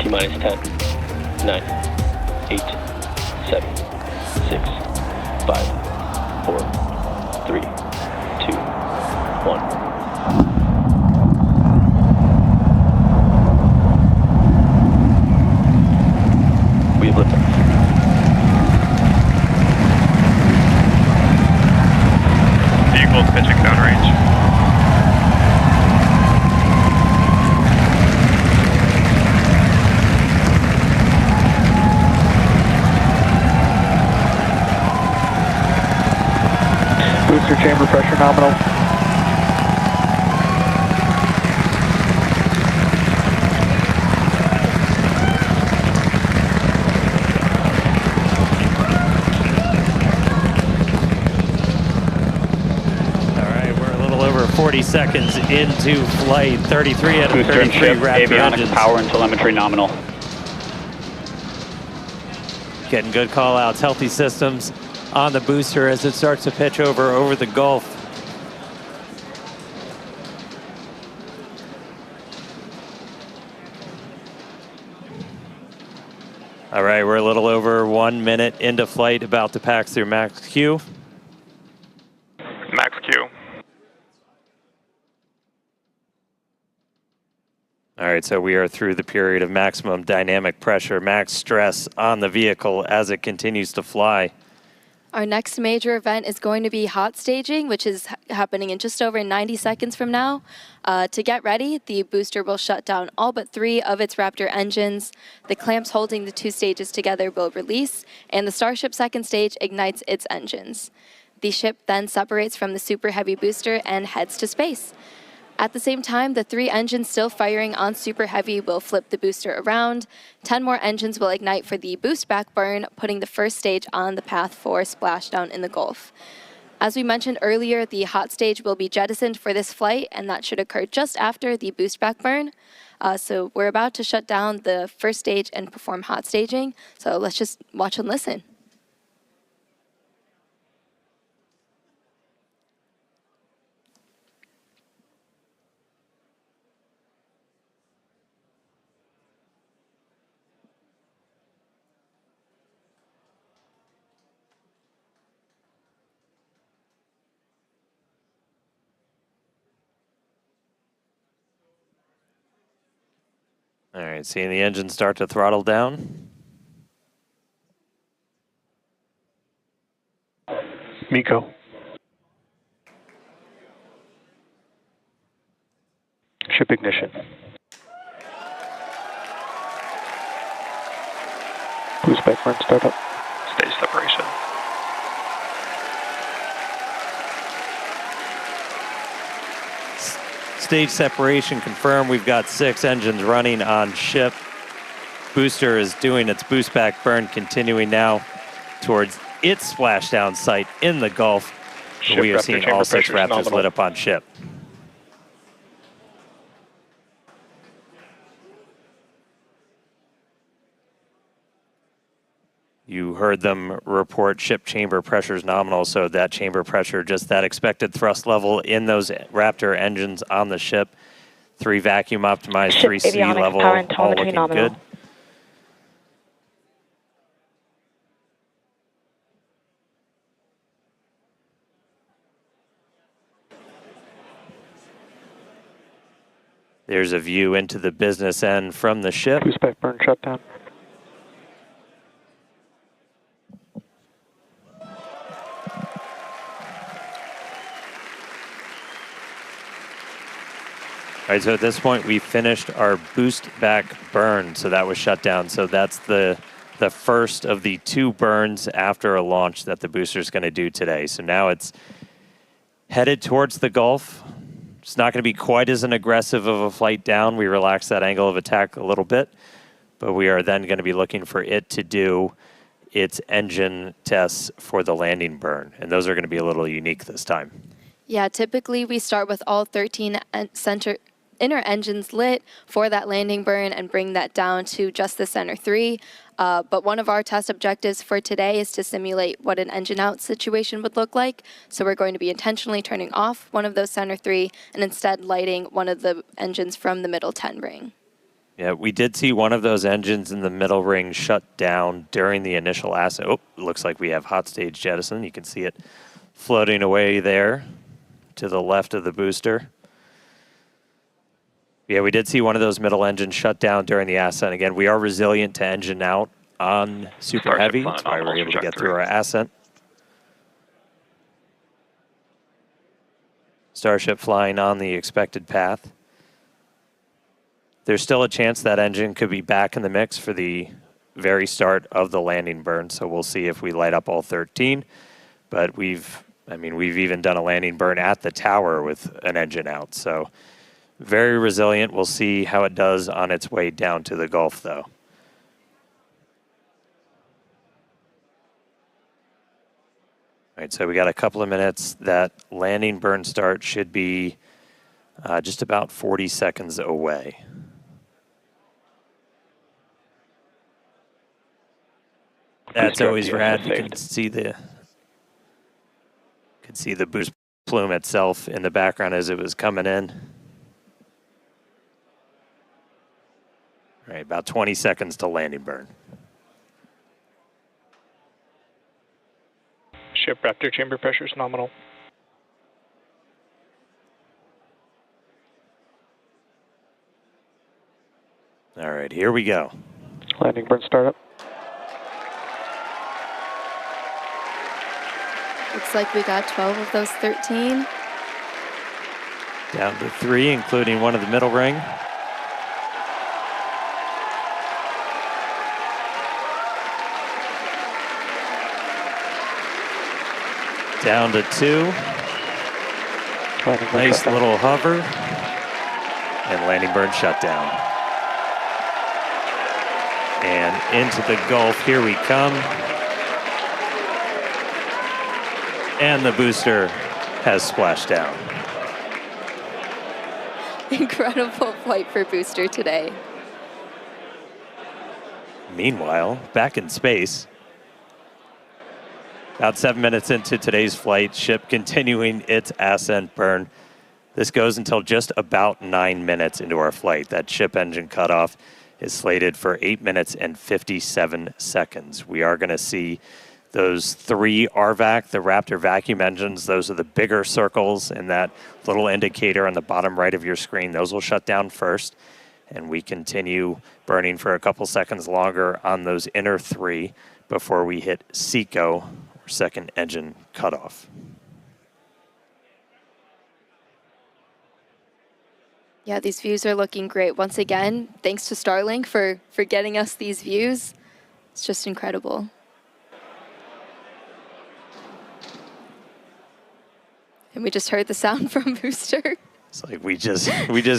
T-minus 10, 9, 8, 7, 6, 5, 4, 3, 2, 1. We have liftoff. Vehicles pitching downrange. Booster chamber pressure nominal. All right, we're a little over 40 seconds into flight. 33 out of 33 Raptor avionics engines. power and telemetry nominal. Getting good call outs, healthy systems on the booster as it starts to pitch over the Gulf. All right, we're a little over 1 minute into flight, about to pass through max Q. Max Q. All right, so we are through the period of maximum dynamic pressure, max stress on the vehicle as it continues to fly. Our next major event is going to be hot staging, which is happening in just over 90 seconds from now. To get ready, the booster will shut down all but 3 of its Raptor engines. The clamps holding the 2 stages together will release, and the Starship second stage ignites its engines. The ship then separates from the Super Heavy booster and heads to space. At the same time, the 3 engines still firing on Super Heavy will flip the booster around. 10 more engines will ignite for the boost back burn, putting the first stage on the path for splashdown in the Gulf. As we mentioned earlier, the hot stage will be jettisoned for this flight, and that should occur just after the boost back burn. So we're about to shut down the first stage and perform hot staging. So let's just watch and listen. All right, seeing the engine start to throttle down. MECO. Ship ignition. Boost back burn startup. Stage separation. Stage separation confirmed. We've got 6 engines running on ship. Booster is doing its boost back burn, continuing now towards its splashdown site in the Gulf. Ship We are Raptor seeing chamber all 6 pressure is Raptors nominal. lit up on ship. You heard them report ship chamber pressures nominal, so that chamber pressure, just that expected thrust level in those Raptor engines on the ship. 3 vacuum optimized, Ship 3 sea avionics level, power and all telemetry looking nominal. good. There's a view into the business end from the ship. Boost back burn shutdown. All right, so at this point, we finished our boost back burn, so that was shut down. So that's the first of the 2 burns after a launch that the booster is going to do today. So now it's headed towards the Gulf. It's not going to be quite as an aggressive of a flight down. We relaxed that angle of attack a little bit, but we are then going to be looking for it to do its engine tests for the landing burn, and those are going to be a little unique this time. Yeah, typically we start with all 13 inner engines lit for that landing burn and bring that down to just the center 3. But one of our test objectives for today is to simulate what an engine out situation would look like. So we're going to be intentionally turning off one of those center 3 and instead lighting one of the engines from the middle 10 ring. Yeah, we did see one of those engines in the middle ring shut down during the initial ascent. Oh, looks like we have hot stage jettison. You can see it floating away there to the left of the booster. Yeah, we did see one of those middle engines shut down during the ascent. Again, we are resilient to engine out on Super Starship Heavy. flying That's why we're nominal able to get trajectory. through our ascent. Starship flying on the expected path. There's still a chance that engine could be back in the mix for the very start of the landing burn, so we'll see if we light up all 13. But we've even done a landing burn at the tower with an engine out, so very resilient. We'll see how it does on its way down to the Gulf, though. All right, so we got a couple of minutes. That landing burn start should be just about 40 seconds away. That's always rad. You can see the boost plume itself in the background as it was coming in. All right, about 20 seconds to landing burn. Ship Raptor chamber pressure is nominal. All right, here we go. Landing burn startup. Looks like we got 12 of those 13. Down to 3, including one of the middle ring. Down to 2. Nice little hover. And landing burn shutdown. And into the Gulf, here we come. And the booster has splashed down. Incredible flight for booster today. Meanwhile, back in space, about 7 minutes into today's flight, ship continuing its ascent burn. This goes until just about 9 minutes into our flight. That ship engine cutoff is slated for 8 minutes and 57 seconds. We are going to see those 3 RVAC, the Raptor vacuum engines. Those are the bigger circles in that little indicator on the bottom right of your screen. Those will shut down first, and we continue burning for a couple seconds longer on those inner 3 before we hit SECO, or second engine cutoff. Yeah, these views are looking great. Once again, thanks to Starlink for getting us these views. It's just incredible. And we just heard the sound from booster. It's like we just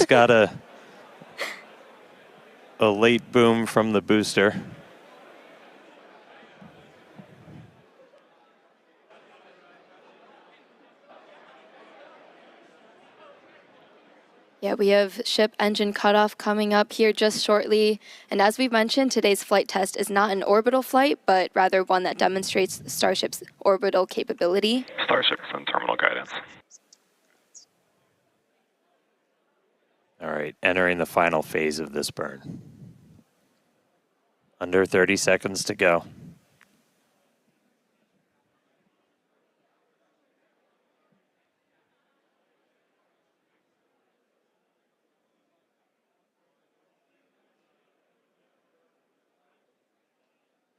got a late boom from the booster. Yeah, we have ship engine cutoff coming up here just shortly. And as we mentioned, today's flight test is not an orbital flight, but rather one that demonstrates Starship's orbital capability. Starship from terminal guidance. All right, entering the final phase of this burn. Under 30 seconds to go.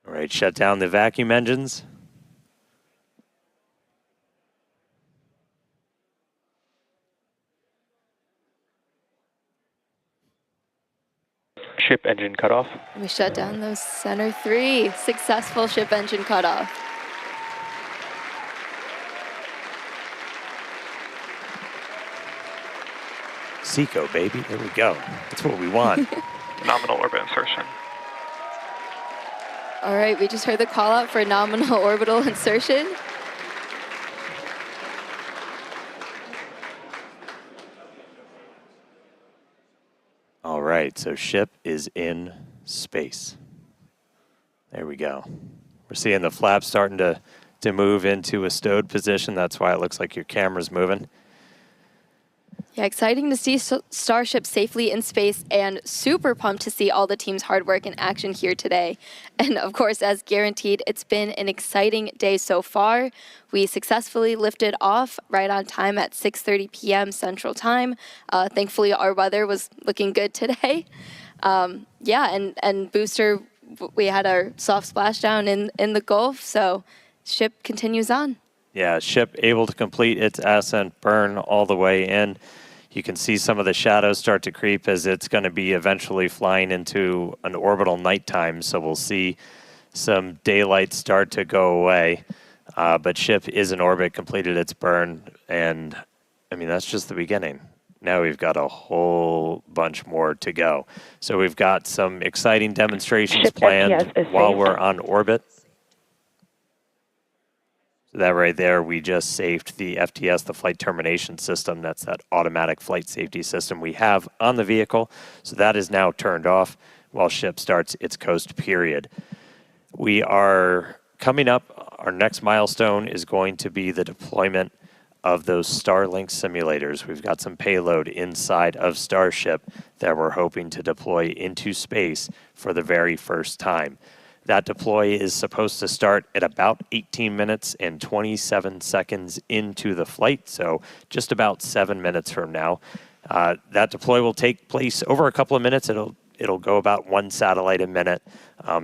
All right, shut down the vacuum engines. Ship engine cutoff. We shut down those center 3. Successful ship engine cutoff. SECO, baby. There we go. That's what we want. Nominal orbit insertion. All right, we just heard the call out for nominal orbital insertion. All right, so ship is in space. There we go. We're seeing the flaps starting to move into a stowed position. That's why it looks like your camera's moving. Yeah, exciting to see Starship safely in space and super pumped to see all the team's hard work in action here today. And of course, as guaranteed, it's been an exciting day so far. We successfully lifted off right on time at 6:30 p.m. Central Time. Thankfully, our weather was looking good today. And booster, we had our soft splashdown in the Gulf, so ship continues on. Yeah, ship able to complete its ascent burn all the way in. You can see some of the shadows start to creep as it's going to be eventually flying into an orbital nighttime, so we'll see some daylight start to go away. But ship is in orbit, completed its burn, and I mean, that's just the beginning. Now we've got a whole bunch more to go. So we've got some exciting demonstrations Ship planned FTS is while safe. we're on orbit. So that right there, we just saved the FTS, the flight termination system. That's that automatic flight safety system we have on the vehicle. So that is now turned off while ship starts its coast period. We are coming up. Our next milestone is going to be the deployment of those Starlink simulators. We've got some payload inside of Starship that we're hoping to deploy into space for the very first time. That deploy is supposed to start at about 18 minutes and 27 seconds into the flight, so just about 7 minutes from now. That deploy will take place over a couple of minutes. It'll go about one satellite a minute,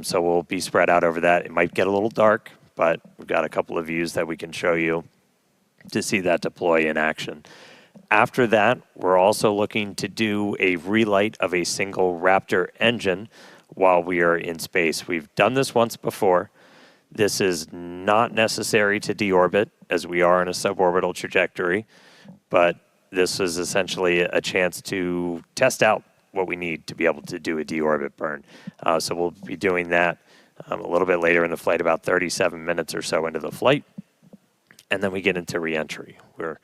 so we'll be spread out over that. It might get a little dark, but we've got a couple of views that we can show you to see that deploy in action. After that, we're also looking to do a relight of a single Raptor engine while we are in space. We've done this once before. This is not necessary to deorbit, as we are in a suborbital trajectory, but this is essentially a chance to test out what we need to be able to do a deorbit burn. So we'll be doing that a little bit later in the flight, about 37 minutes or so into the flight, and then we get into reentry. We're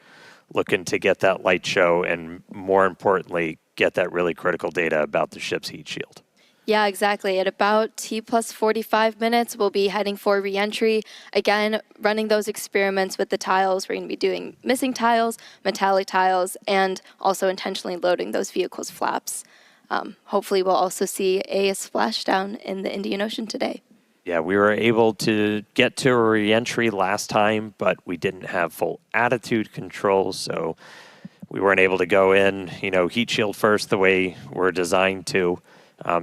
looking to get that light show and, more importantly, get that really critical data about the ship's heat shield. Yeah, exactly. At about T plus 45 minutes, we'll be heading for reentry. Again, running those experiments with the tiles. We're going to be doing missing tiles, metallic tiles, and also intentionally loading those vehicles' flaps. Hopefully, we'll also see a splashdown in the Indian Ocean today. Yeah, we were able to get to a reentry last time, but we didn't have full attitude control, so we weren't able to go in, heat shield first the way we're designed to.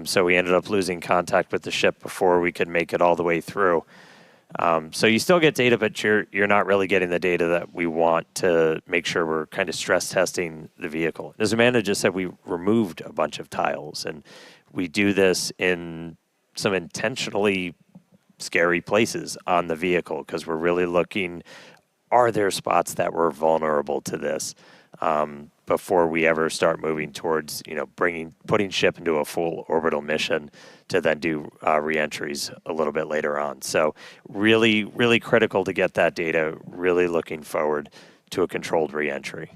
So we ended up losing contact with the ship before we could make it all the way through. So you still get data, but you're not really getting the data that we want to make sure we're kind of stress testing the vehicle. As Amanda just said, we removed a bunch of tiles, and we do this in some intentionally scary places on the vehicle because we're really looking, are there spots that were vulnerable to this? Before we ever start moving towards, putting ship into a full orbital mission to then do reentries a little bit later on. So really, really critical to get that data, really looking forward to a controlled reentry.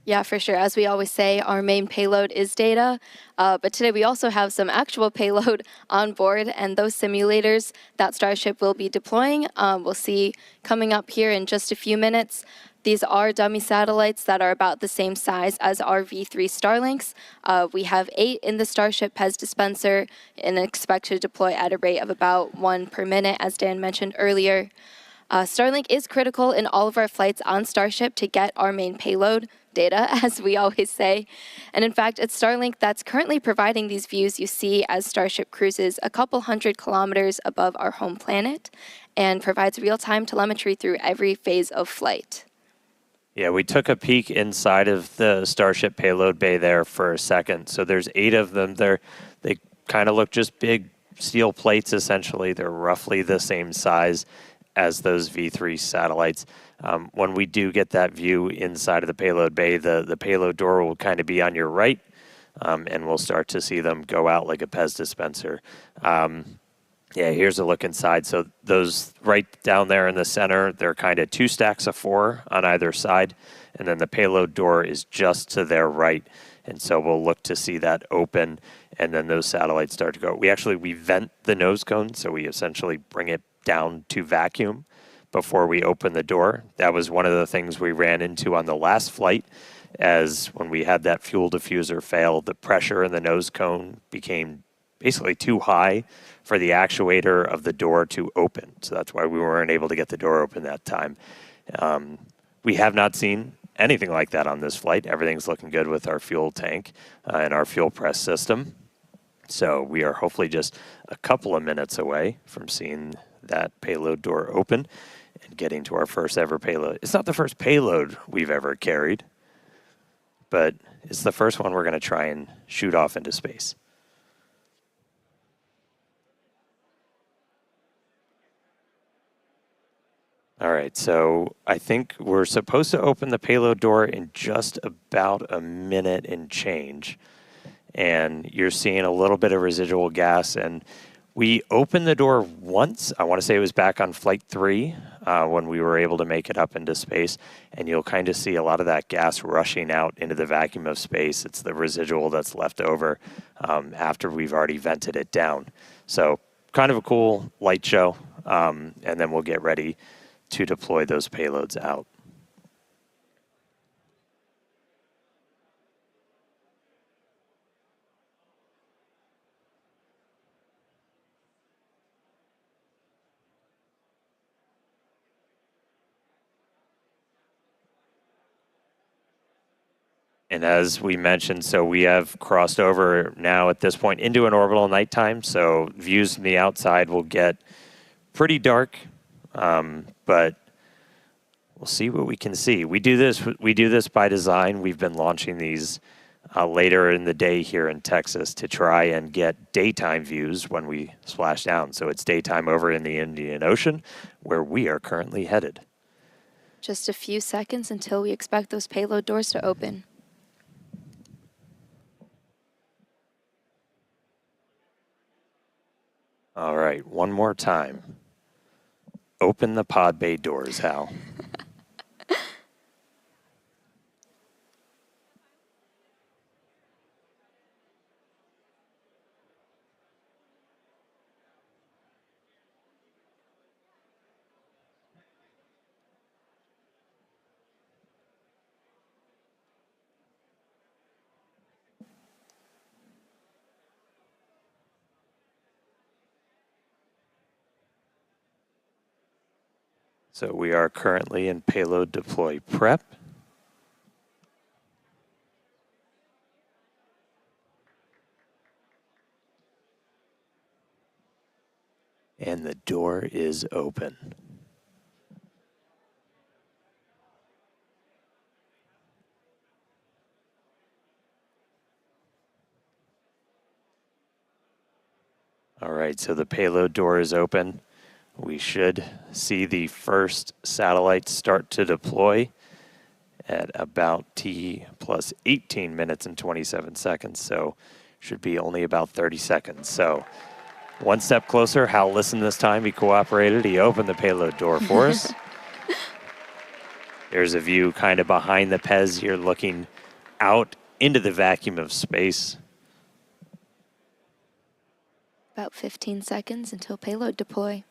Yeah, for sure. As we always say, our main payload is data, but today we also have some actual payload on board, and those simulators that Starship will be deploying, we'll see coming up here in just a few minutes. These are dummy satellites that are about the same size as our V3 Starlinks. We have 8 in the Starship PEZ dispenser and expect to deploy at a rate of about 1 per minute, as Dan mentioned earlier. Starlink is critical in all of our flights on Starship to get our main payload data, as we always say. And in fact, it's Starlink that's currently providing these views you see as Starship cruises a couple hundred kilometers above our home planet and provides real-time telemetry through every phase of flight. Yeah, we took a peek inside of the Starship payload bay there for a second. So there's 8 of them. They kind of look just big steel plates, essentially. They're roughly the same size as those V3 satellites. When we do get that view inside of the payload bay, the payload door will kind of be on your right, and we'll start to see them go out like a PEZ dispenser. Yeah, here's a look inside. So those right down there in the center, they're kind of 2 stacks of 4 on either side. And then the payload door is just to their right. And so we'll look to see that open, and then those satellites start to go. We vent the nose cone, so we essentially bring it down to vacuum before we open the door. That was one of the things we ran into on the last flight, as when we had that fuel diffuser fail, the pressure in the nose cone became basically too high for the actuator of the door to open. So that's why we weren't able to get the door open that time. We have not seen anything like that on this flight. Everything's looking good with our fuel tank and our fuel press system. So we are hopefully just a couple of minutes away from seeing that payload door open and getting to our first ever payload. It's not the first payload we've ever carried, but it's the first one we're going to try and shoot off into space. All right, so I think we're supposed to open the payload door in just about a minute and change. And you're seeing a little bit of residual gas. And we opened the door once. I want to say it was back on flight 3 when we were able to make it up into space. And you'll kind of see a lot of that gas rushing out into the vacuum of space. It's the residual that's left over after we've already vented it down. So kind of a cool light show. And then we'll get ready to deploy those payloads out. And as we mentioned, so we have crossed over now at this point into an orbital nighttime. So views from the outside will get pretty dark, but we'll see what we can see. We do this by design. We've been launching these later in the day here in Texas to try and get daytime views when we splash down. So it's daytime over in the Indian Ocean, where we are currently headed. Just a few seconds until we expect those payload doors to open. All right, one more time. Open the pod bay doors, Hal. So we are currently in payload deploy prep. And the door is open. All right, so the payload door is open. We should see the first satellites start to deploy at about T plus 18 minutes and 27 seconds. So should be only about 30 seconds. So one step closer. Hal listened this time. He cooperated. He opened the payload door for us. There's a view kind of behind the Pez here looking out into the vacuum of space. About 15 seconds until payload deploy.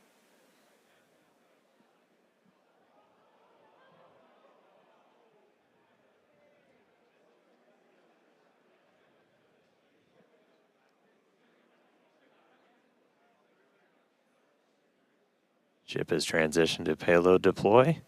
Ship has transitioned to payload deploy.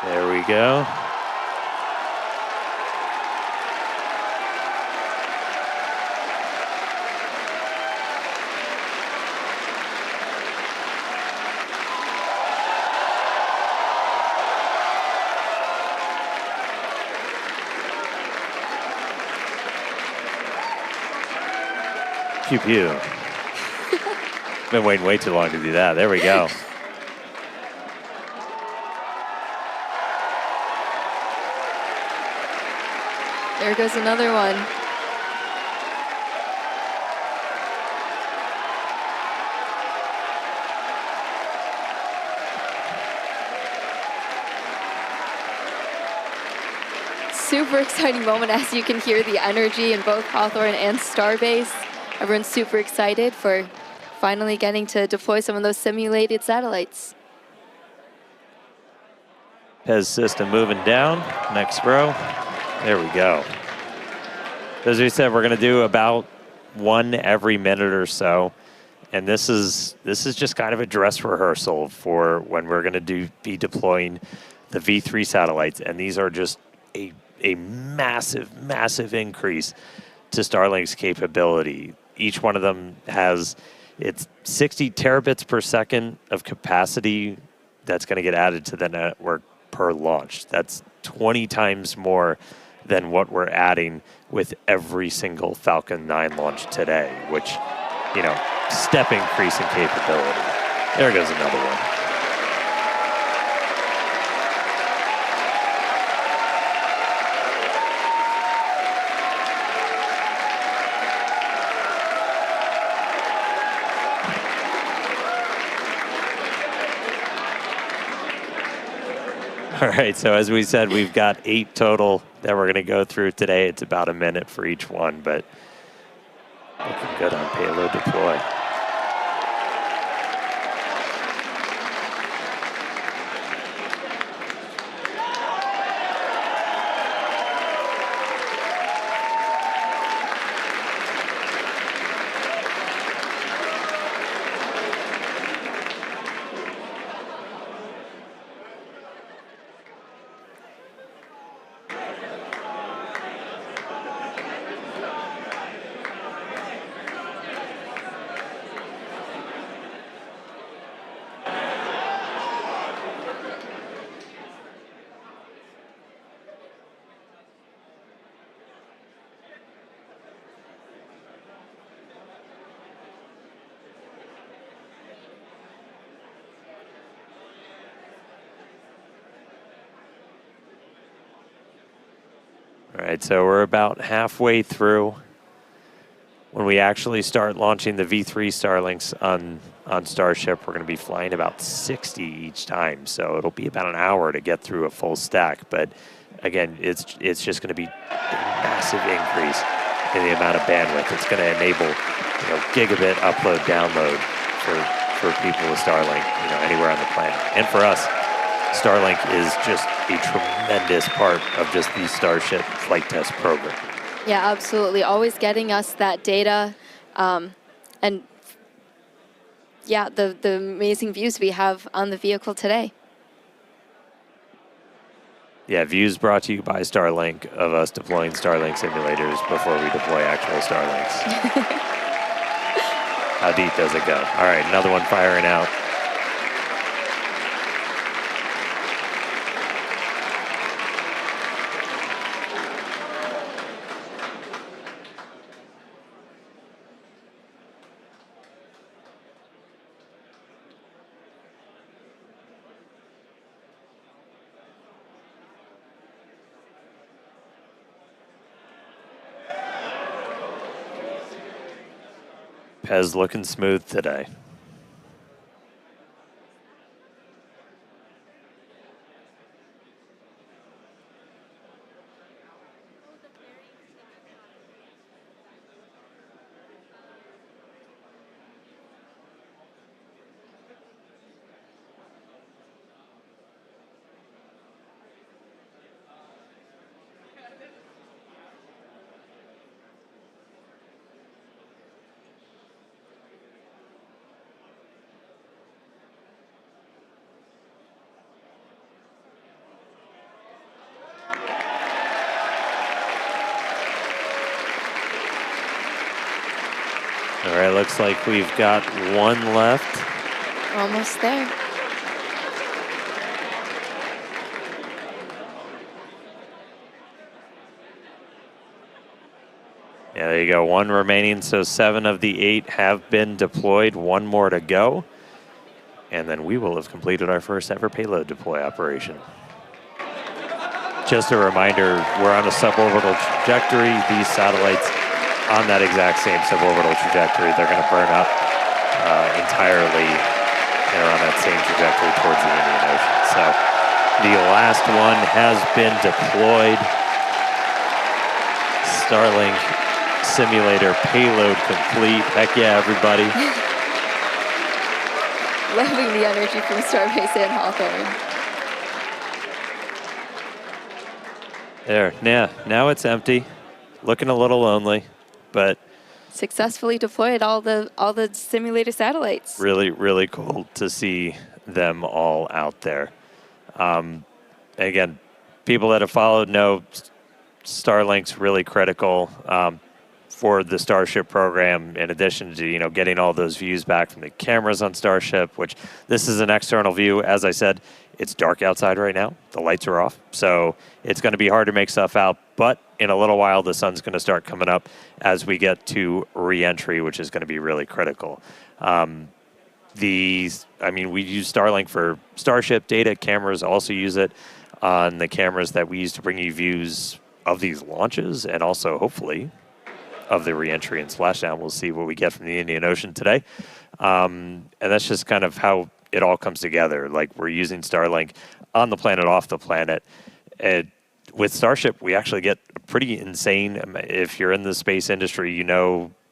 There we go. Pew pew. Been waiting way too long to do that. There we go. There goes another one. Super exciting moment, as you can hear the energy in both Hawthorne and Starbase. Everyone's super excited for finally getting to deploy some of those simulated satellites. Pez system moving down. Next row. There we go. As we said, we're going to do about one every minute or so. And this is just kind of a dress rehearsal for when we're going to be deploying the V3 satellites. And these are just a massive, massive increase to Starlink's capability. Each one of them has its 60 terabits per second of capacity that's going to get added to the network per launch. That's 20 times more than what we're adding with every single Falcon 9 launch today, which, you know, step increase in capability. There goes another one. All right, so as we said, we've got 8 total that we're going to go through today. It's about a minute for each one, but looking good on payload deploy. All right, so we're about halfway through. When we actually start launching the V3 Starlinks on Starship, we're going to be flying about 60 each time. So it'll be about an hour to get through a full stack. But again, it's just going to be a massive increase in the amount of bandwidth. It's going to enable, you know, gigabit upload download for people with Starlink, you know, anywhere on the planet. And for us, Starlink is just a tremendous part of just the Starship flight test program. Yeah, absolutely. Always getting us that data, and yeah, the amazing views we have on the vehicle today. Yeah, views brought to you by Starlink of us deploying Starlink simulators before we deploy actual Starlinks. How deep does it go? All right, another one firing out. Pez looking smooth today. All right, looks like we've got one left. Almost there. Yeah, there you go. 1 remaining, so 7 of the 8 have been deployed. 1 more to go. And then we will have completed our first ever payload deploy operation. Just a reminder, we're on a suborbital trajectory. These satellites on that exact same suborbital trajectory, they're going to burn up entirely and are on that same trajectory towards the Indian Ocean. So the last one has been deployed. Starlink simulator payload complete. Heck yeah, everybody. Loving the energy from Starbase and Hawthorne. There, yeah, now it's empty. Looking a little lonely, but Successfully deployed all the simulator satellites. really, really cool to see them all out there. Again, people that have followed know Starlink's really critical for the Starship program, in addition to, getting all those views back from the cameras on Starship, which this is an external view. As I said, it's dark outside right now. The lights are off, so it's going to be hard to make stuff out. But in a little while, the sun's going to start coming up as we get to re-entry, which is going to be really critical. We use Starlink for Starship data. Cameras also use it on the cameras that we use to bring you views of these launches and also, hopefully, of the re-entry and splashdown. We'll see what we get from the Indian Ocean today. And that's just kind of how it all comes together. Like, we're using Starlink on the planet, off the planet. With Starship, we actually get pretty insane. If you're in the space industry,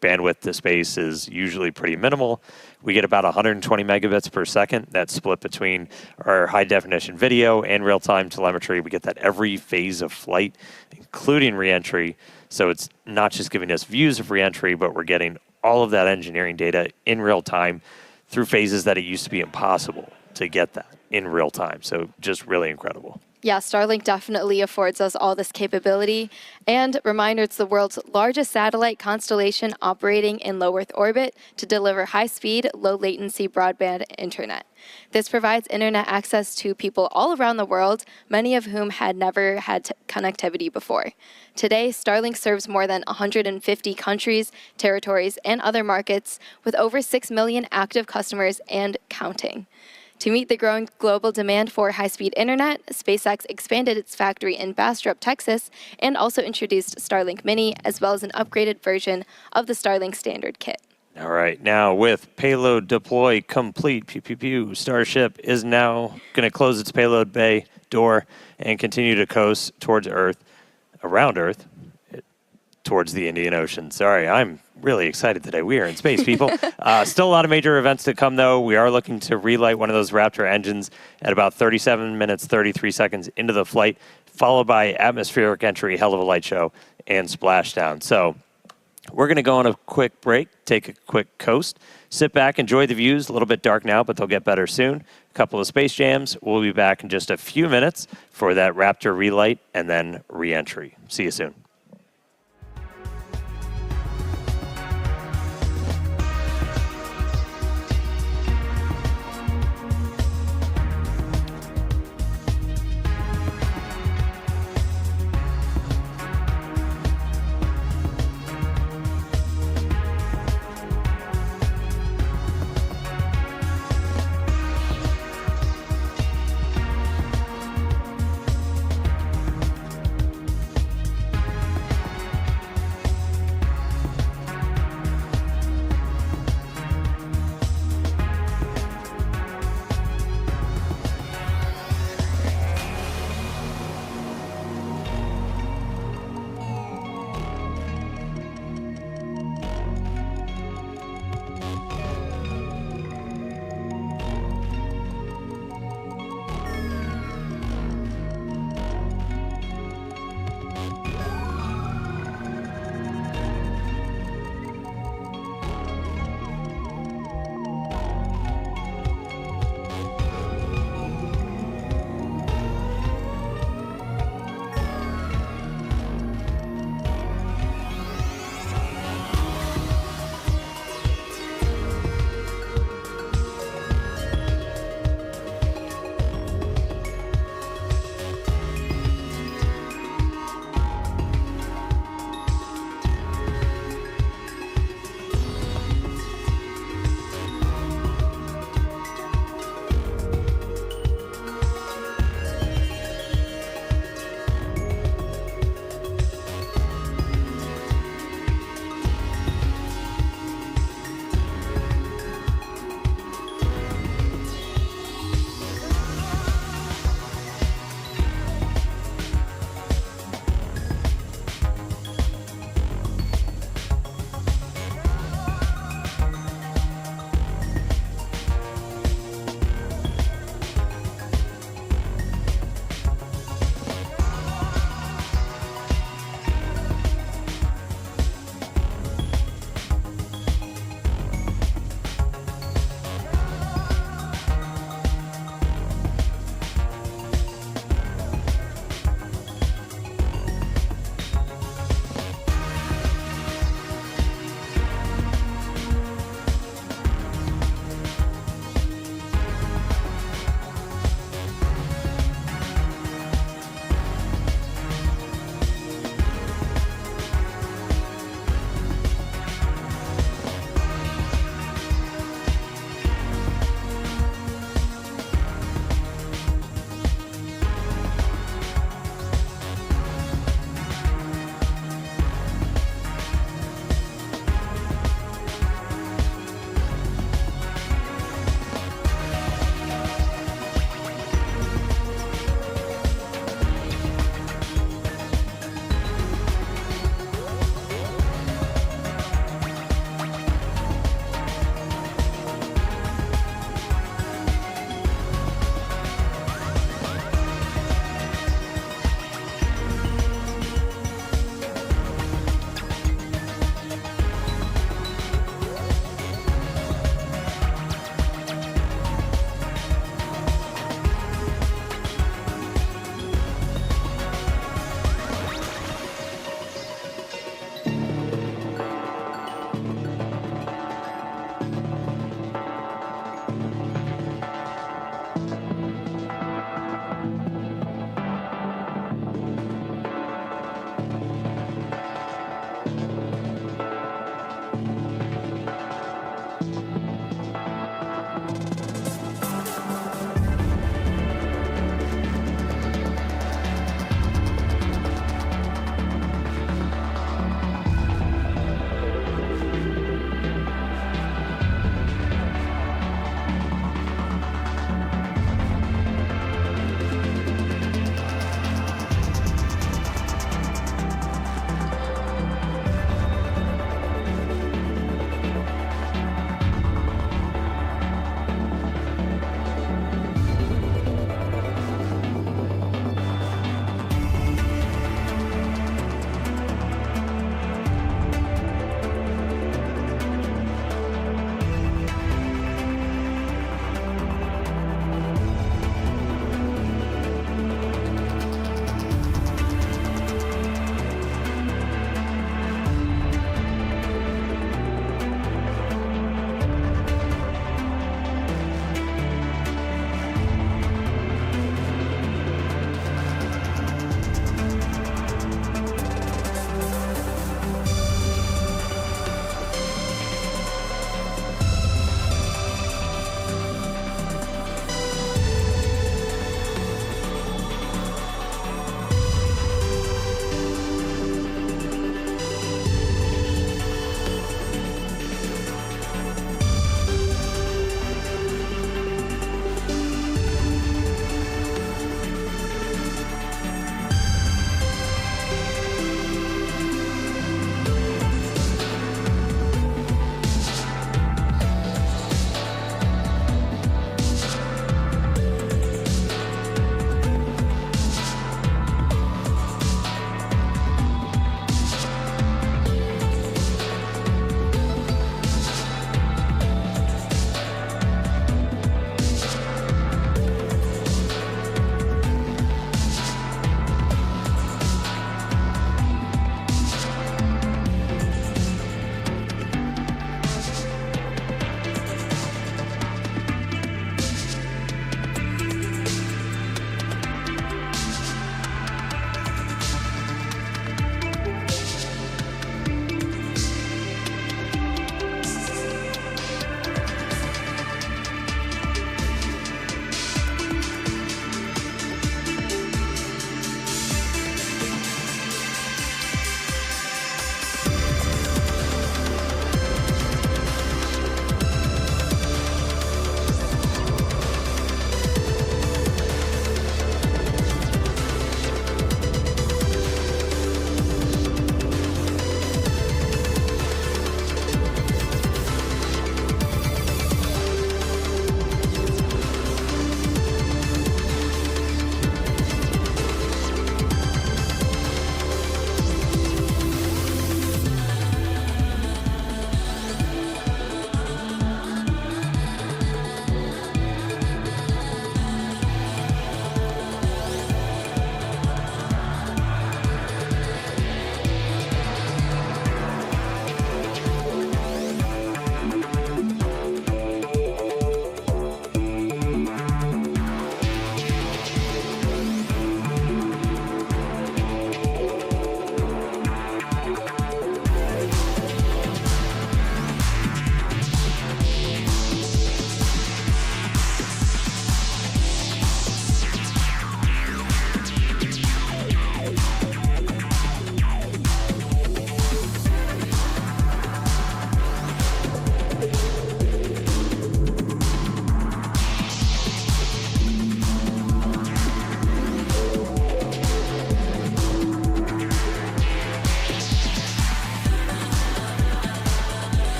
bandwidth to space is usually pretty minimal. We get about 120 megabits per second. That's split between our high-definition video and real-time telemetry. We get that every phase of flight, including re-entry. So it's not just giving us views of re-entry, but we're getting all of that engineering data in real time through phases that it used to be impossible to get that in real time. So just really incredible. Yeah, Starlink definitely affords us all this capability. And reminder, it's the world's largest satellite constellation operating in low Earth orbit to deliver high-speed, low-latency broadband internet. This provides internet access to people all around the world, many of whom had never had connectivity before. Today, Starlink serves more than 150 countries, territories, and other markets with over 6 million active customers and counting. To meet the growing global demand for high-speed internet, SpaceX expanded its factory in Bastrop, Texas, and also introduced Starlink Mini, as well as an upgraded version of the Starlink Standard kit. All right, now with payload deploy complete, Starship is now going to close its payload bay door and continue to coast towards Earth, around Earth, towards the Indian Ocean. Sorry, I'm really excited today. We are in space, people. Still a lot of major events to come, though. We are looking to relight one of those Raptor engines at about 37 minutes, 33 seconds into the flight, followed by atmospheric entry, hell of a light show, and splashdown. So we're going to go on a quick break, take a quick coast, sit back, enjoy the views. A little bit dark now, but they'll get better soon. A couple of space jams. We'll be back in just a few minutes for that Raptor relight and then re-entry. See you soon.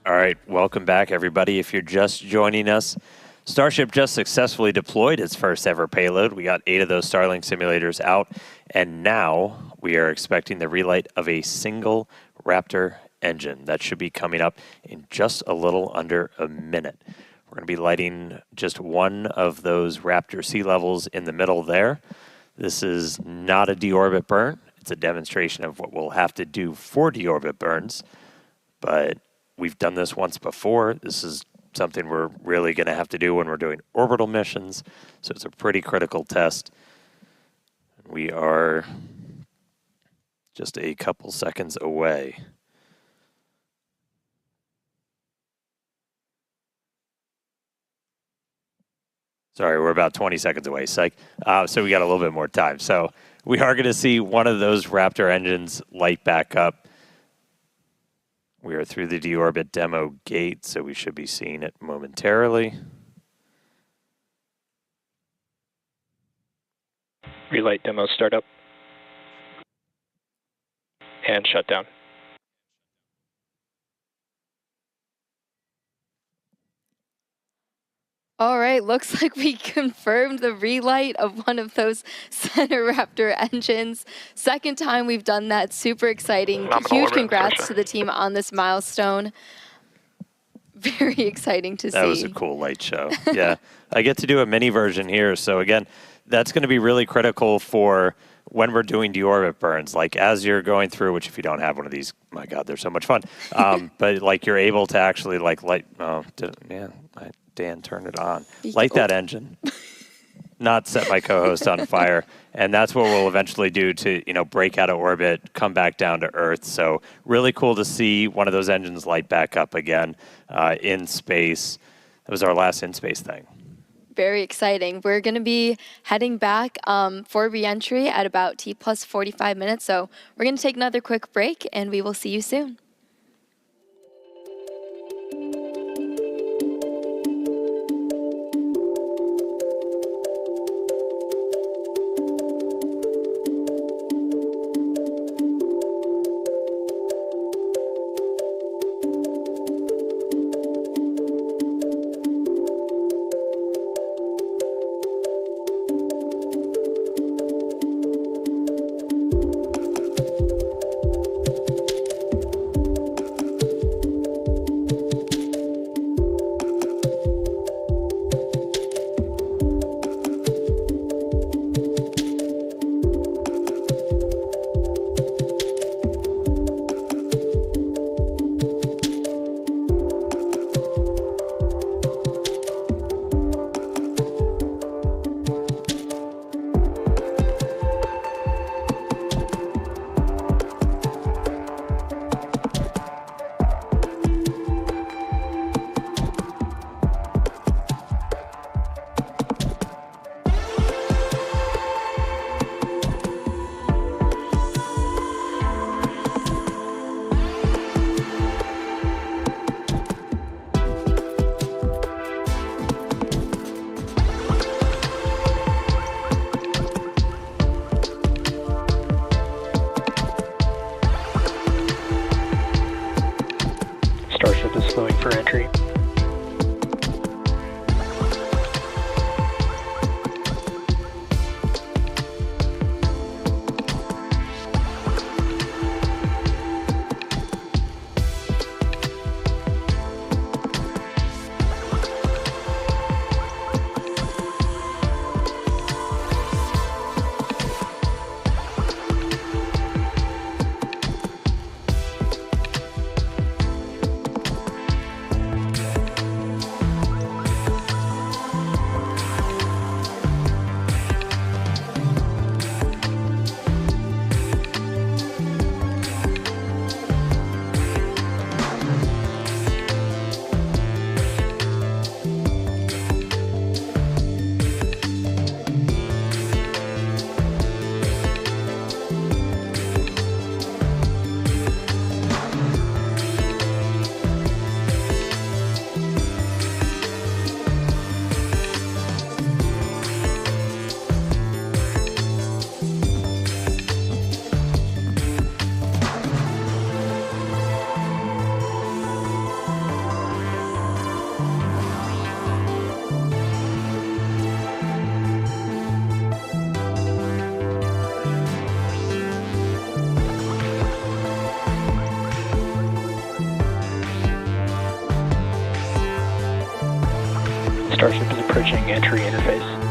All right, welcome back, everybody. If you're just joining us, Starship just successfully deployed its first ever payload. We got 8 of those Starlink simulators out, and now we are expecting the relight of a single Raptor engine. That should be coming up in just a little under a minute. We're going to be lighting just one of those Raptor sea levels in the middle there. This is not a deorbit burn. It's a demonstration of what we'll have to do for deorbit burns, but we've done this once before. This is something we're really going to have to do when we're doing orbital missions, so it's a pretty critical test. We are just a couple seconds away. Sorry, we're about 20 seconds away, psych. So we got a little bit more time. So we are going to see one of those Raptor engines light back up. We are through the deorbit demo gate, so we should be seeing it momentarily. Relight demo startup. And shutdown. All right, looks like we confirmed the relight of one of those center Raptor engines. Second time we've done that. Super exciting. Phenomenal Huge orbit congrats insertion. to the team on this milestone. Very exciting to see. That was a cool light show. Yeah, I get to do a mini version here. So again, that's going to be really critical for when we're doing deorbit burns. Like as you're going through, which if you don't have one of these, my God, they're so much fun. But like you're able to actually like light. Oh, Dan, turn it on. Light that engine. Not set my co-host on fire. And that's what we'll eventually do to, break out of orbit, come back down to Earth. So really cool to see one of those engines light back up again in space. That was our last in-space thing. Very exciting. We're going to be heading back for re-entry at about T plus 45 minutes. So we're going to take another quick break, and we will see you soon. Starship is approaching entry interface.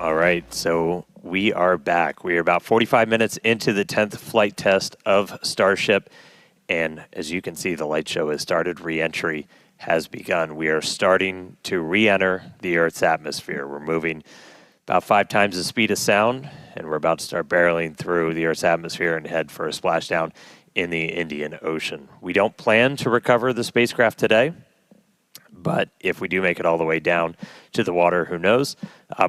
All right, so we are back. We are about 45 minutes into the 10th flight test of Starship. And as you can see, the light show has started. Re-entry has begun. We are starting to re-enter the Earth's atmosphere. We're moving about 5 times the speed of sound, and we're about to start barreling through the Earth's atmosphere and head for a splashdown in the Indian Ocean. We don't plan to recover the spacecraft today, but if we do make it all the way down to the water, who knows?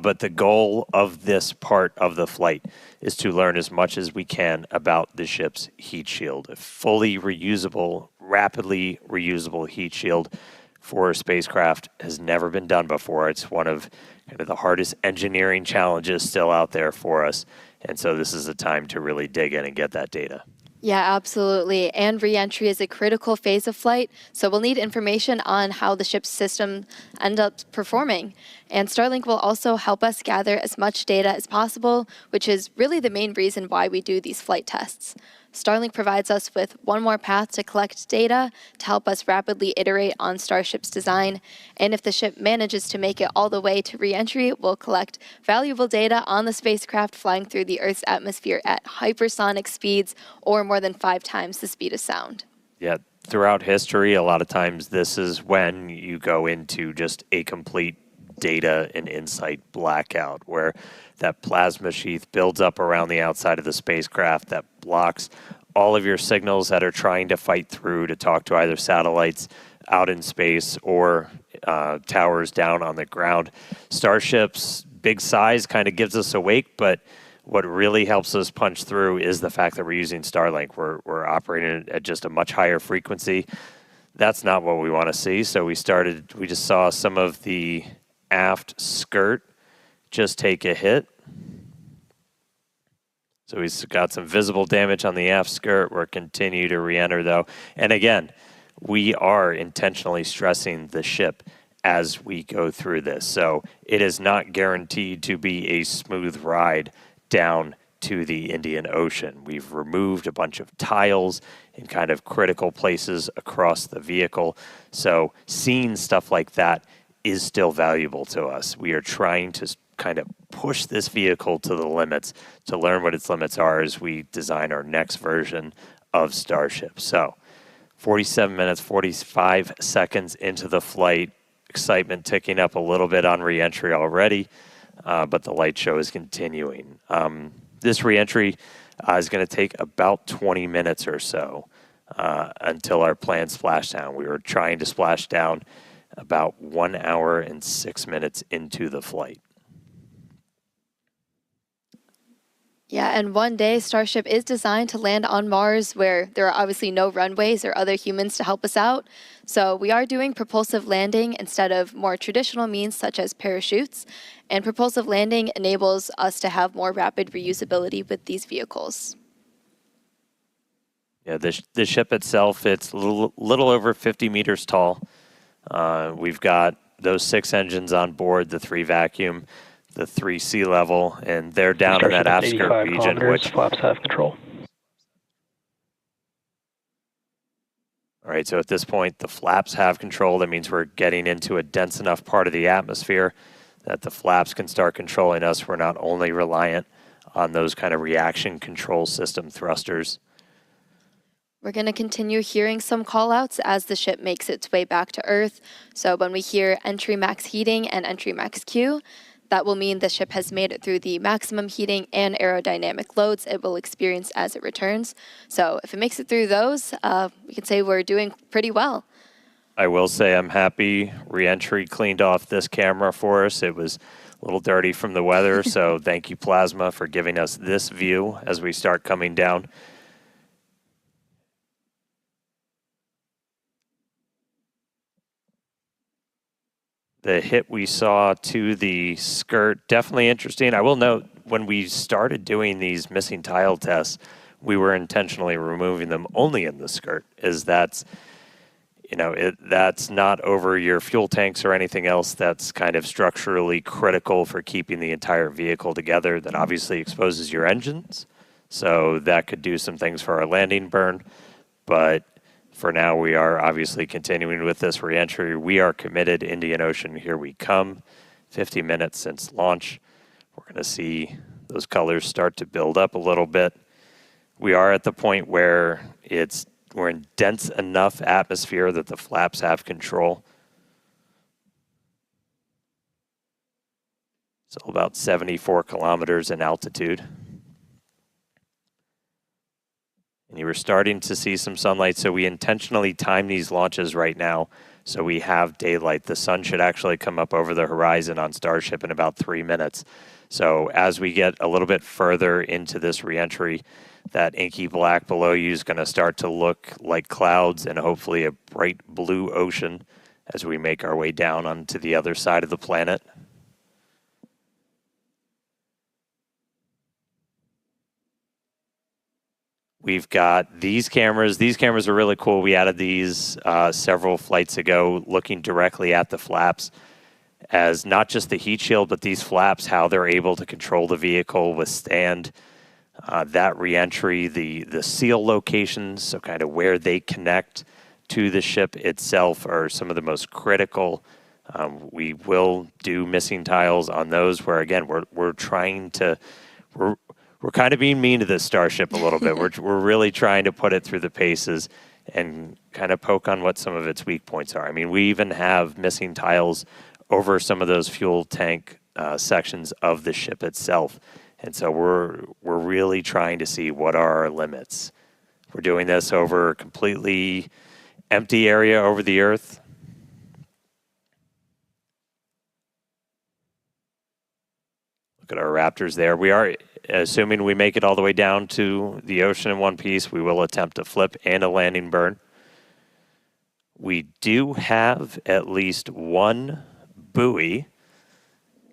But the goal of this part of the flight is to learn as much as we can about the ship's heat shield. A fully reusable, rapidly reusable heat shield for a spacecraft has never been done before. It's one of kind of the hardest engineering challenges still out there for us. And so this is a time to really dig in and get that data. Yeah, absolutely. And re-entry is a critical phase of flight, so we'll need information on how the ship's system end up performing. And Starlink will also help us gather as much data as possible, which is really the main reason why we do these flight tests. Starlink provides us with one more path to collect data to help us rapidly iterate on Starship's design. And if the ship manages to make it all the way to re-entry, we'll collect valuable data on the spacecraft flying through the Earth's atmosphere at hypersonic speeds, or more than 5 times the speed of sound. Yeah, throughout history, a lot of times this is when you go into just a complete data and insight blackout, where that plasma sheath builds up around the outside of the spacecraft that blocks all of your signals that are trying to fight through to talk to either satellites out in space or towers down on the ground. Starship's big size kind of gives us awake, but what really helps us punch through is the fact that we're using Starlink. We're operating at just a much higher frequency. That's not what we want to see. So we just saw some of the aft skirt just take a hit. So we've got some visible damage on the aft skirt. We're continue to re-enter though. And again, we are intentionally stressing the ship as we go through this. So it is not guaranteed to be a smooth ride down to the Indian Ocean. We've removed a bunch of tiles in kind of critical places across the vehicle. So seeing stuff like that is still valuable to us. We are trying to kind of push this vehicle to the limits to learn what its limits are as we design our next version of Starship. So 47 minutes, 45 seconds into the flight, excitement ticking up a little bit on re-entry already, but the light show is continuing. This re-entry is going to take about 20 minutes or so until our planned splashdown. We were trying to splash down about 1 hour and 6 minutes into the flight. Yeah, and one day Starship is designed to land on Mars where there are obviously no runways or other humans to help us out. So we are doing propulsive landing instead of more traditional means such as parachutes. And propulsive landing enables us to have more rapid reusability with these vehicles. Yeah, the ship itself, it's a little over 50 meters tall. We've got those 6 engines on board, the 3 vacuum, the 3 sea level, and they're down in that aft skirt region, which flaps have control. All right, so at this point, the flaps have control. That means we're getting into a dense enough part of the atmosphere that the flaps can start controlling us. We're not only reliant on those kind of reaction control system thrusters. We're going to continue hearing some callouts as the ship makes its way back to Earth. So when we hear entry max heating and entry max Q, that will mean the ship has made it through the maximum heating and aerodynamic loads it will experience as it returns. So if it makes it through those, we can say we're doing pretty well. I will say I'm happy re-entry cleaned off this camera for us. It was a little dirty from the weather, so thank you, Plasma, for giving us this view as we start coming down. The hit we saw to the skirt, definitely interesting. I will note, when we started doing these missing tile tests, we were intentionally removing them only in the skirt, as that's, that's not over your fuel tanks or anything else that's kind of structurally critical for keeping the entire vehicle together. That obviously exposes your engines, so that could do some things for our landing burn, but for now, we are obviously continuing with this re-entry. We are committed. Indian Ocean, here we come. 50 minutes since launch. We're going to see those colors start to build up a little bit. We are at the point where we're in dense enough atmosphere that the flaps have control. So about 74 kilometers in altitude. And you were starting to see some sunlight, so we intentionally time these launches right now so we have daylight. The sun should actually come up over the horizon on Starship in about 3 minutes. So as we get a little bit further into this re-entry, that inky black below you is going to start to look like clouds and hopefully a bright blue ocean as we make our way down onto the other side of the planet. We've got these cameras. These cameras are really cool. We added these several flights ago, looking directly at the flaps as not just the heat shield, but these flaps, how they're able to control the vehicle, withstand that re-entry, the seal locations, so kind of where they connect to the ship itself are some of the most critical. We will do missing tiles on those where, again, we're trying to... We're kind of being mean to this Starship a little bit. We're really trying to put it through the paces and kind of poke on what some of its weak points are. I mean, we even have missing tiles over some of those fuel tank sections of the ship itself. And so we're really trying to see what are our limits. We're doing this over a completely empty area over the Earth. Look at our Raptors there. We are assuming we make it all the way down to the ocean in one piece, we will attempt a flip and a landing burn. We do have at least one buoy,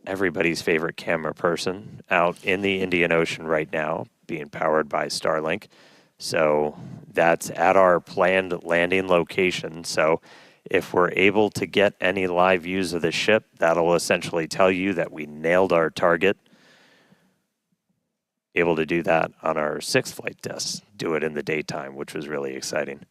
everybody's favorite camera person, out in the Indian Ocean right now, being powered by Starlink. So that's at our planned landing location. So if we're able to get any live views of the ship, that'll essentially tell you that we nailed our target. Able to do that on our 6th flight test, do it in the daytime, which was really exciting.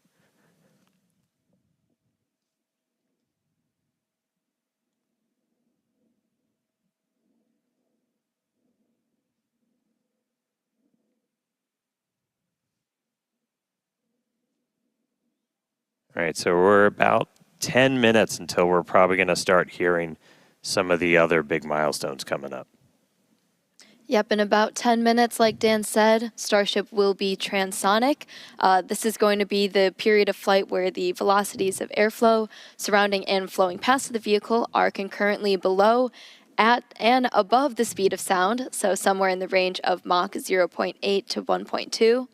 All right, so we're about 10 minutes until we're probably going to start hearing some of the other big milestones coming up. Yep, in about 10 minutes, like Dan said, Starship will be transonic. This is going to be the period of flight where the velocities of airflow surrounding and flowing past the vehicle are concurrently below, at, and above the speed of sound, so somewhere in the range of Mach 0.8 to 1.2.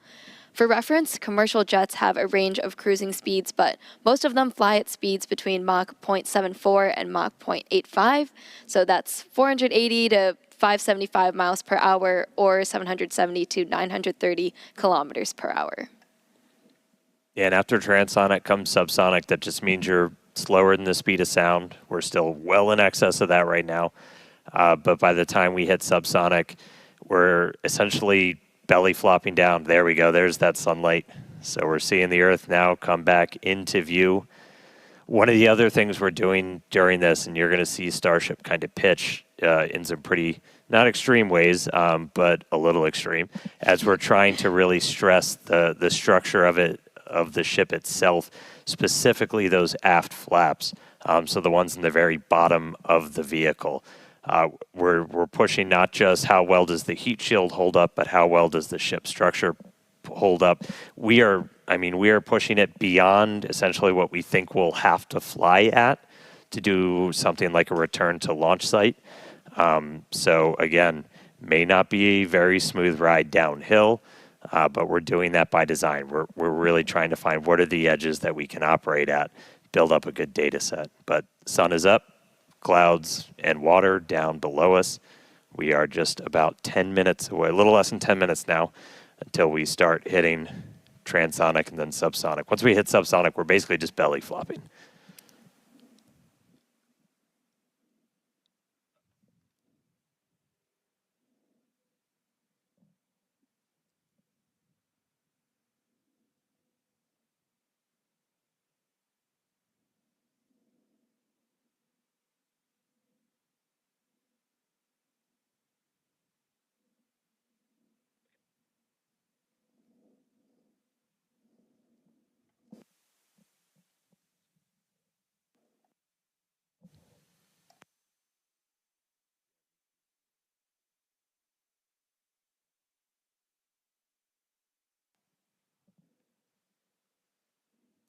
For reference, commercial jets have a range of cruising speeds, but most of them fly at speeds between Mach 0.74 and Mach 0.85, so that's 480 to 575 miles per hour or 770 to 930 kilometers per hour. Yeah, and after transonic comes subsonic. That just means you're slower than the speed of sound. We're still well in excess of that right now. But by the time we hit subsonic, we're essentially belly flopping down. There we go. There's that sunlight. So we're seeing the Earth now come back into view. One of the other things we're doing during this, and you're going to see Starship kind of pitch in some pretty, not extreme ways, but a little extreme, as we're trying to really stress the structure of the ship itself, specifically those aft flaps. So the ones in the very bottom of the vehicle. We're pushing not just how well does the heat shield hold up, but how well does the ship structure hold up. We are pushing it beyond essentially what we think we'll have to fly at to do something like a return to launch site. So again, may not be a very smooth ride downhill, but we're doing that by design. We're really trying to find what are the edges that we can operate at, build up a good data set. But sun is up, clouds and water down below us. We are just about 10 minutes away, a little less than 10 minutes now, until we start hitting transonic and then subsonic. Once we hit subsonic, we're basically just belly flopping.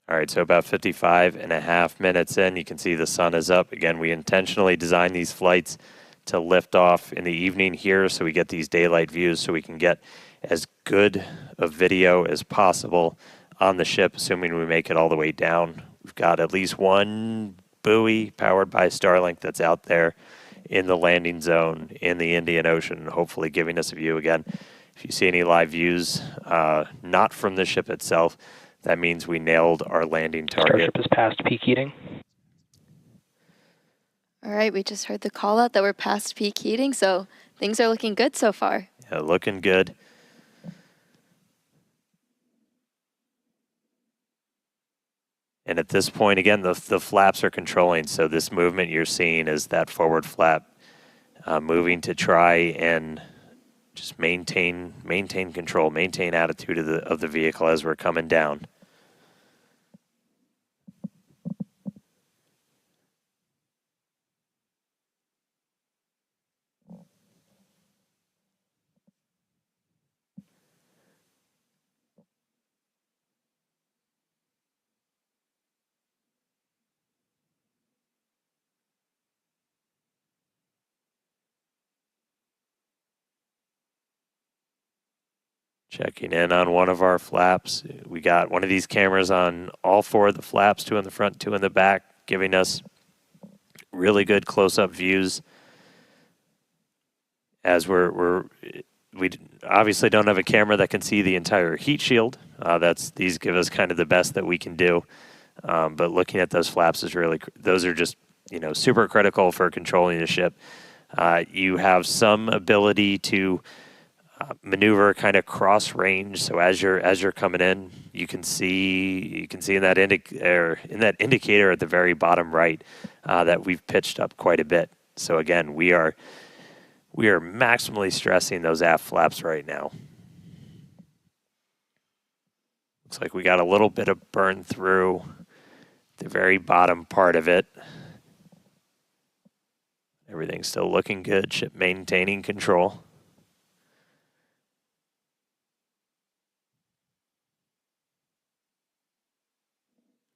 All right, so about 55 and a half minutes in, you can see the sun is up. Again, we intentionally designed these flights to lift off in the evening here so we get these daylight views so we can get as good a video as possible on the ship, assuming we make it all the way down. We've got at least one buoy powered by Starlink that's out there in the landing zone in the Indian Ocean, hopefully giving us a view again. If you see any live views, not from the ship itself, that means we nailed our landing target. Starship is past peak heating. All right, we just heard the call out that we're past peak heating, so things are looking good so far. Yeah, looking good. And at this point, again, the flaps are controlling. So this movement you're seeing is that forward flap moving to try and just maintain control, maintain attitude of the vehicle as we're coming down. Checking in on one of our flaps. We got one of these cameras on all 4 of the flaps, 2 in the front, 2 in the back, giving us really good close-up views. As we obviously don't have a camera that can see the entire heat shield. These give us kind of the best that we can do. But looking at those flaps is those are just, super critical for controlling the ship. You have some ability to maneuver kind of cross range. So as you're coming in, you can see in that indicator at the very bottom right that we've pitched up quite a bit. So again, we are maximally stressing those aft flaps right now. Looks like we got a little bit of burn through the very bottom part of it. Everything's still looking good. Ship maintaining control.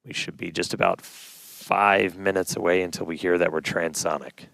We should be just about 5 minutes away until we hear that we're transonic.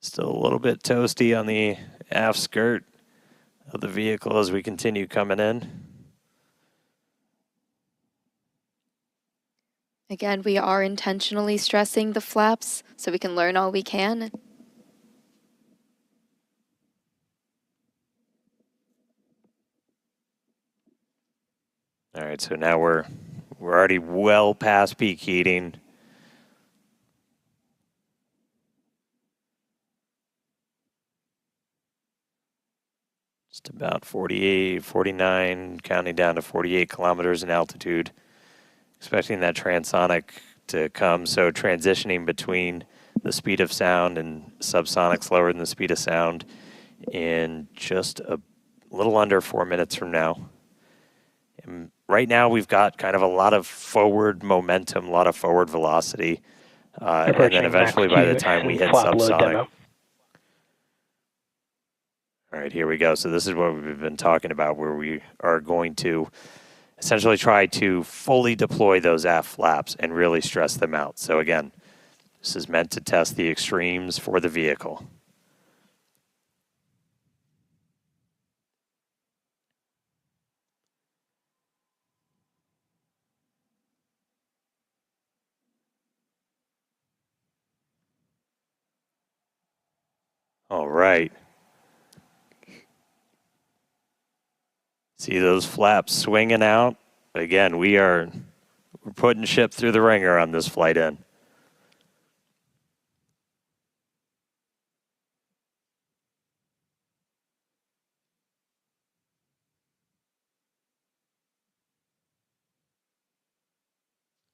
Still a little bit toasty on the aft skirt of the vehicle as we continue coming in. Again, we are intentionally stressing the flaps so we can learn all we can. All right, so now we're already well past peak heating. Just about 48, 49, counting down to 48 kilometers in altitude. Expecting that transonic to come, so transitioning between the speed of sound and subsonic slower than the speed of sound in just a little under 4 minutes from now. And right now we've got kind of a lot of forward momentum, a lot of forward velocity, and then eventually by the time we hit subsonic. All right, here we go. So this is what we've been talking about, where we are going to essentially try to fully deploy those aft flaps and really stress them out. So again, this is meant to test the extremes for the vehicle. All right. See those flaps swinging out? Again, we're putting ship through the ringer on this flight in.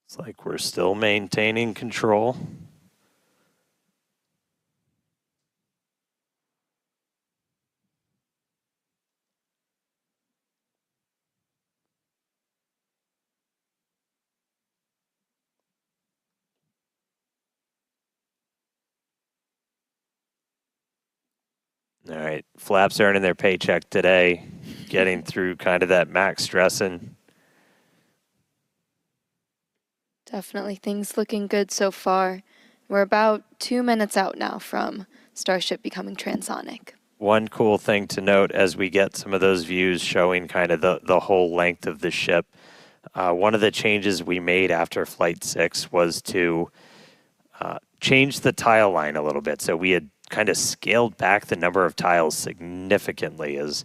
It's like we're still maintaining control. All right, flaps earning their paycheck today, getting through kind of that max stressing. Definitely things looking good so far. We're about 2 minutes out now from Starship becoming transonic. One cool thing to note as we get some of those views showing kind of the whole length of the ship, one of the changes we made after Flight 6 was to change the tile line a little bit. So we had kind of scaled back the number of tiles significantly, as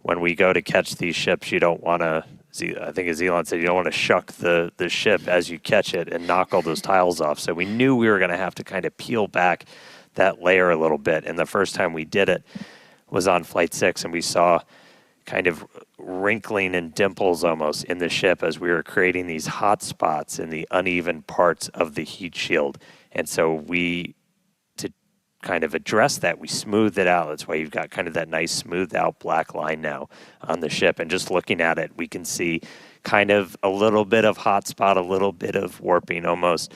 when we go to catch these ships, you don't want to, I think as Elon said, you don't want to shuck the ship as you catch it and knock all those tiles off. So we knew we were going to have to kind of peel back that layer a little bit. And the first time we did it was on Flight 6, and we saw kind of wrinkling and dimples almost in the ship as we were creating these hot spots in the uneven parts of the heat shield. And so we kind of addressed that. We smoothed it out. That's why you've got kind of that nice smoothed out black line now on the ship. And just looking at it, we can see kind of a little bit of hot spot, a little bit of warping almost.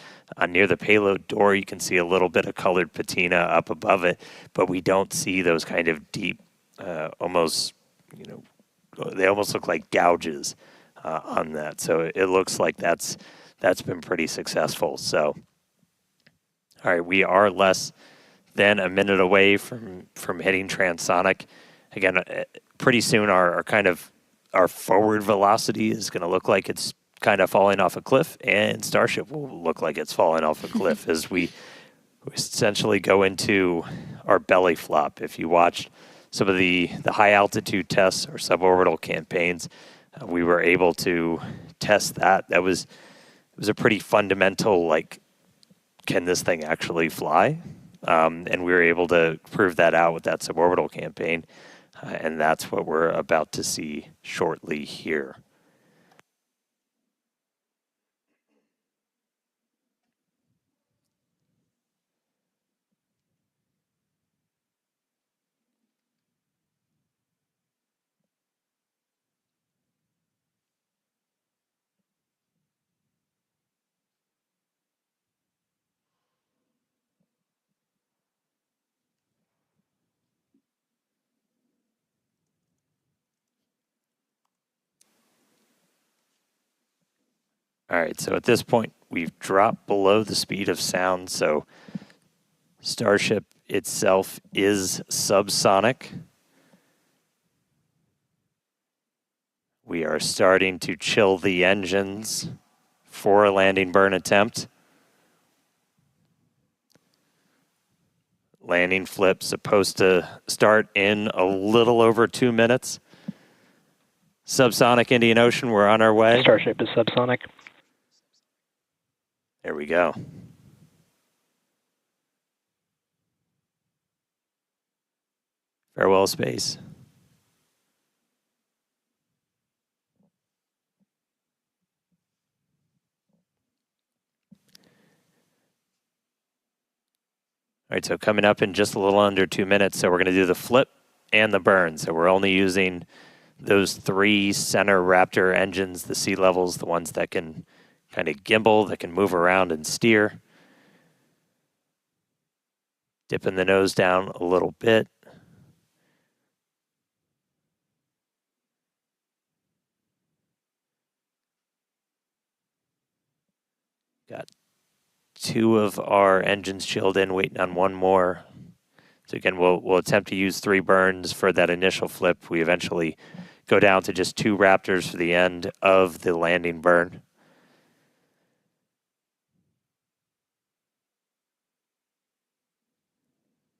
Near the payload door, you can see a little bit of colored patina up above it, but we don't see those kind of deep, almost, they almost look like gouges on that. So it looks like that's been pretty successful. So, all right, we are less than a minute away from hitting transonic. Again, pretty soon our forward velocity is going to look like it's kind of falling off a cliff, and Starship will look like it's falling off a cliff as we essentially go into our belly flop. If you watched some of the high altitude tests or suborbital campaigns, we were able to test that. It was a pretty fundamental, like, can this thing actually fly? And we were able to prove that out with that suborbital campaign. And that's what we're about to see shortly here. All right, so at this point, we've dropped below the speed of sound, so Starship itself is subsonic. We are starting to chill the engines for a landing burn attempt. Landing flip supposed to start in a little over 2 minutes. Subsonic Indian Ocean, we're on our way. Starship is subsonic. There we go. Farewell, space. All right, so coming up in just a little under 2 minutes, so we're going to do the flip and the burn. So we're only using those 3 center Raptor engines, the sea levels, the ones that can kind of gimbal, that can move around and steer. Dipping the nose down a little bit. Got 2 of our engines chilled in, waiting on 1 more. So again, we'll attempt to use 3 burns for that initial flip. We eventually go down to just 2 Raptors for the end of the landing burn.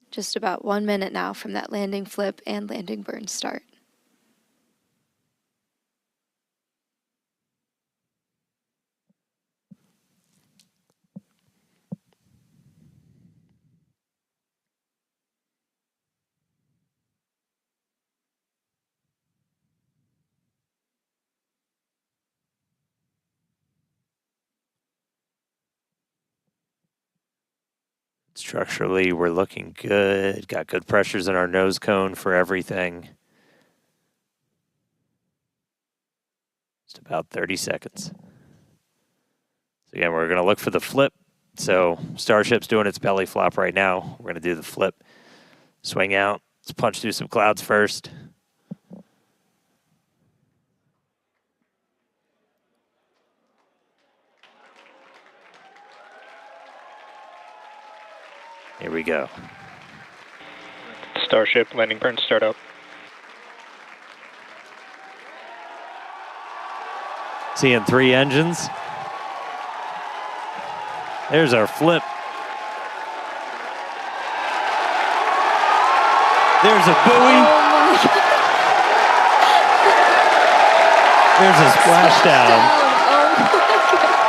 Just about 1 minute now from that landing flip and landing burn start. Structurally, we're looking good. Got good pressures in our nose cone for everything. Just about 30 seconds. So again, we're going to look for the flip. So Starship's doing its belly flop right now. We're going to do the flip. Swing out. Let's punch through some clouds first. Here we go. Starship landing burn startup. Seeing 3 engines. There's our flip. There's a buoy. There's a splashdown. Oh my God.